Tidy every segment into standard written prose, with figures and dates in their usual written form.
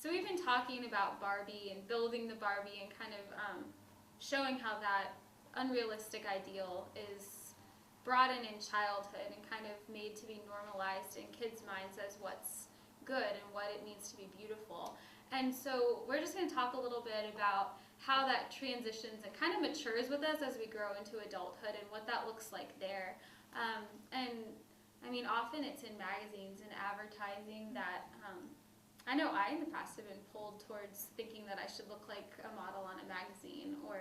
So we've been talking about Barbie and building the Barbie and kind of showing how that unrealistic ideal is brought in childhood and kind of made to be normalized in kids' minds as what's good and what it means to be beautiful. And so we're just going to talk a little bit about how that transitions and kind of matures with us as we grow into adulthood and what that looks like there. And I mean, often it's in magazines and advertising that I know I in the past have been pulled towards thinking that I should look like a model on a magazine or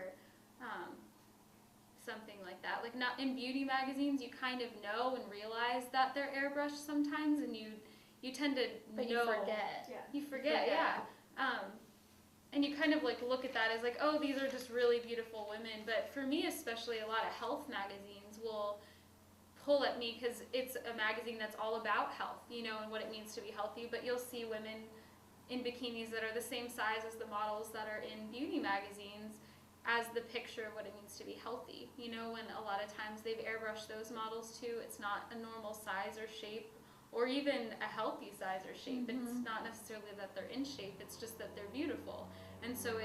something like that. Like, not in beauty magazines, you kind of know and realize that they're airbrushed sometimes, and you tend to But know. you forget. Yeah. You forget, yeah. And you kind of like look at that as like, oh, these are just really beautiful women. But for me especially, a lot of health magazines will pull at me because it's a magazine that's all about health, you know, and what it means to be healthy. But you'll see women in bikinis that are the same size as the models that are in beauty magazines as the picture of what it means to be healthy, you know, when a lot of times they've airbrushed those models too. It's not a normal size or shape or even a healthy size or shape. It's not necessarily that they're in shape, it's just that they're beautiful. And so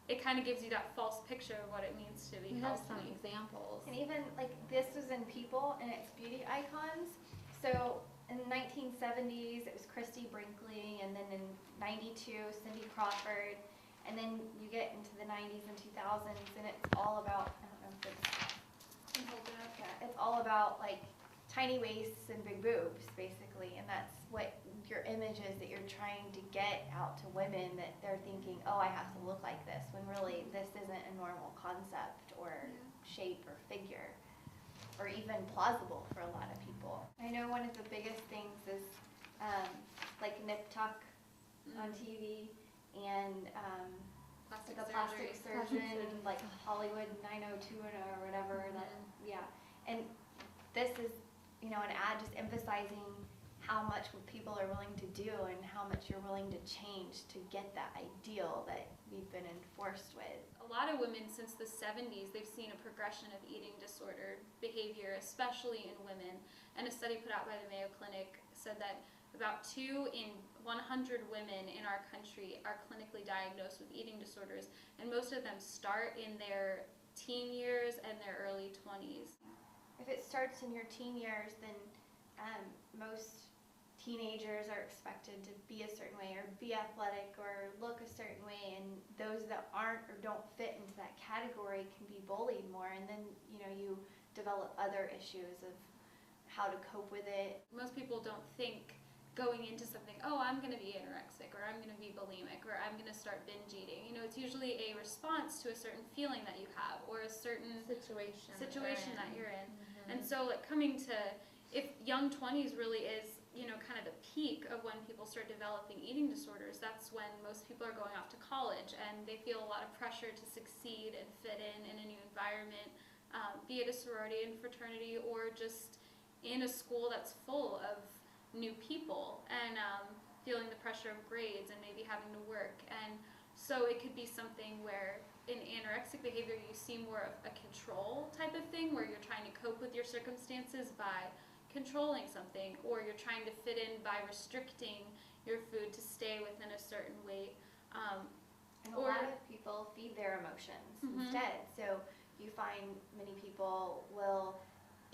it kind of gives you that false picture of what it means to be We have healthy. some examples. And even like this was in People and it's beauty icons. So in the 1970s it was Christy Brinkley, and then in 92 Cindy Crawford, and then you get into the 90s and 2000s and it's all about, I don't know if it's, yeah, it's all about like tiny waists and big boobs basically, and that's what your image is that you're trying to get out to women, that they're thinking, oh, I have to look like this, when really this isn't a normal concept or shape or figure or even plausible for a lot of people. I know one of the biggest things is like nip tuck on TV and Plastic like a plastic surgery. surgeon, like Hollywood 902 or whatever. That, yeah, and this is, you know, an ad just emphasizing how much people are willing to do and how much you're willing to change to get that ideal that we've been enforced with. A lot of women since the 70s, they've seen a progression of eating disorder behavior, especially in women. And a study put out by the Mayo Clinic said that about 2 in 100 women in our country are clinically diagnosed with eating disorders, and most of them start in their teen years and their early 20s. If it starts in your teen years, then most teenagers are expected to be a certain way or be athletic or look a certain way, and those that aren't or don't fit into that category can be bullied more, and then, you know, you develop other issues of how to cope with it. Most people don't think going into something, oh, I'm going to be anorexic, or I'm going to be bulimic, or I'm going to start binge eating. You know, it's usually a response to a certain feeling that you have or a certain situation that you're in. And so, like, coming to, if young 20s really is, you know, kind of the peak of when people start developing eating disorders, that's when most people are going off to college and they feel a lot of pressure to succeed and fit in a new environment, be it a sorority and fraternity or just in a school that's full of new people, and feeling the pressure of grades and maybe having to work. And so it could be something where in anorexic behavior you see more of a control type of thing, where you're trying to cope with your circumstances by controlling something, or you're trying to fit in by restricting your food to stay within a certain weight. And a lot of people feed their emotions instead. So you find many people will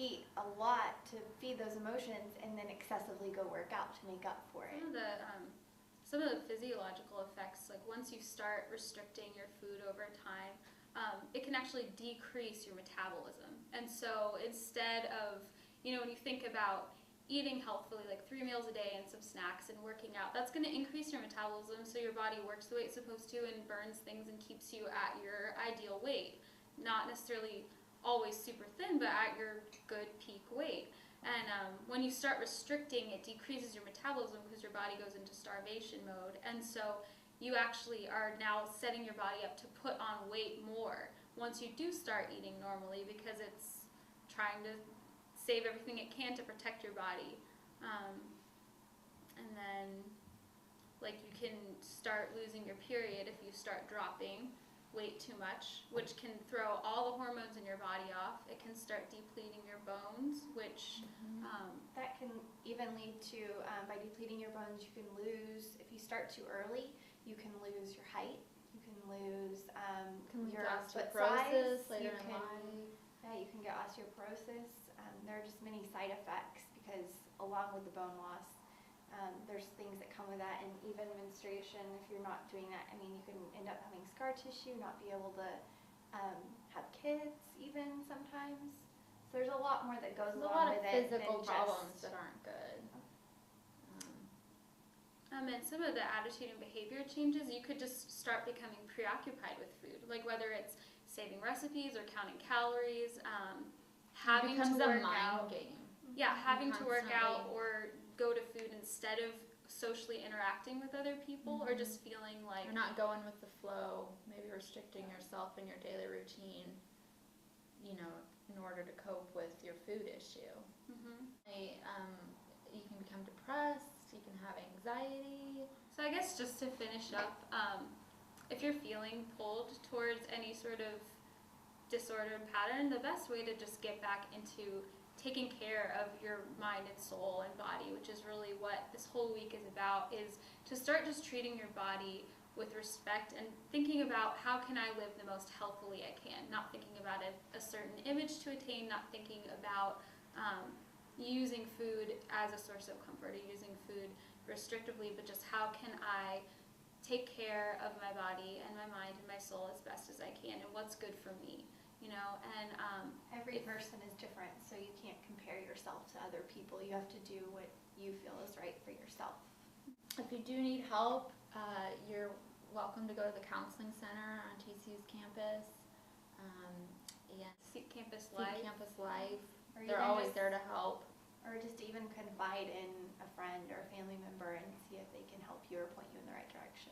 eat a lot to feed those emotions and then excessively go work out to make up for it. Some of the physiological effects, like once you start restricting your food over time, it can actually decrease your metabolism. And so instead of, you know, when you think about eating healthfully, like 3 meals a day and some snacks and working out, that's going to increase your metabolism so your body works the way it's supposed to and burns things and keeps you at your ideal weight. Not necessarily always super thin, but at your good peak weight. And when you start restricting, it decreases your metabolism because your body goes into starvation mode. And so you actually are now setting your body up to put on weight more once you do start eating normally, because it's trying to save everything it can to protect your body. And then, like, you can start losing your period if you start dropping weight too much, which can throw all the hormones in your body off. It can start depleting your bones, which that can even lead to, by depleting your bones, you can lose, if you start too early, you can lose your height, you can lose Your your foot osteoporosis size, later you in can, life. yeah, you can get osteoporosis. There are just many side effects because along with the bone loss, there's things that come with that, and even menstruation, if you're not doing that, I mean, you can end up having scar tissue, not be able to have kids even sometimes. So there's a lot more that goes There's a along lot of with it than physical problems just, that aren't good. And some of the attitude and behavior changes, you could just start becoming preoccupied with food, like whether it's saving recipes or counting calories, having to It becomes a work mind out. game. Yeah, having to work out Constantly. or go to food instead of socially interacting with other people, or just feeling like You're not going with the flow, maybe restricting yourself in your daily routine, you know, in order to cope with your food issue. You can become depressed, you can have anxiety. So I guess just to finish up, if you're feeling pulled towards any sort of disordered pattern, the best way to just get back into taking care of your mind and soul and body, which is really what this whole week is about, is to start just treating your body with respect and thinking about how can I live the most healthfully I can, not thinking about a certain image to attain, not thinking about using food as a source of comfort or using food restrictively, but just how can I take care of my body and my mind and my soul as best as I can, and what's good for me, you know. And every person is different, so you can't compare yourself to other people. You have to do what you feel is right for yourself. If you do need help, you're welcome to go to the counseling center on TCU's campus. Seek Campus Seek Life. Campus Life. Or They're even always just- there to help. Or just even confide in a friend or a family member and see if they can help you or point you in the right direction.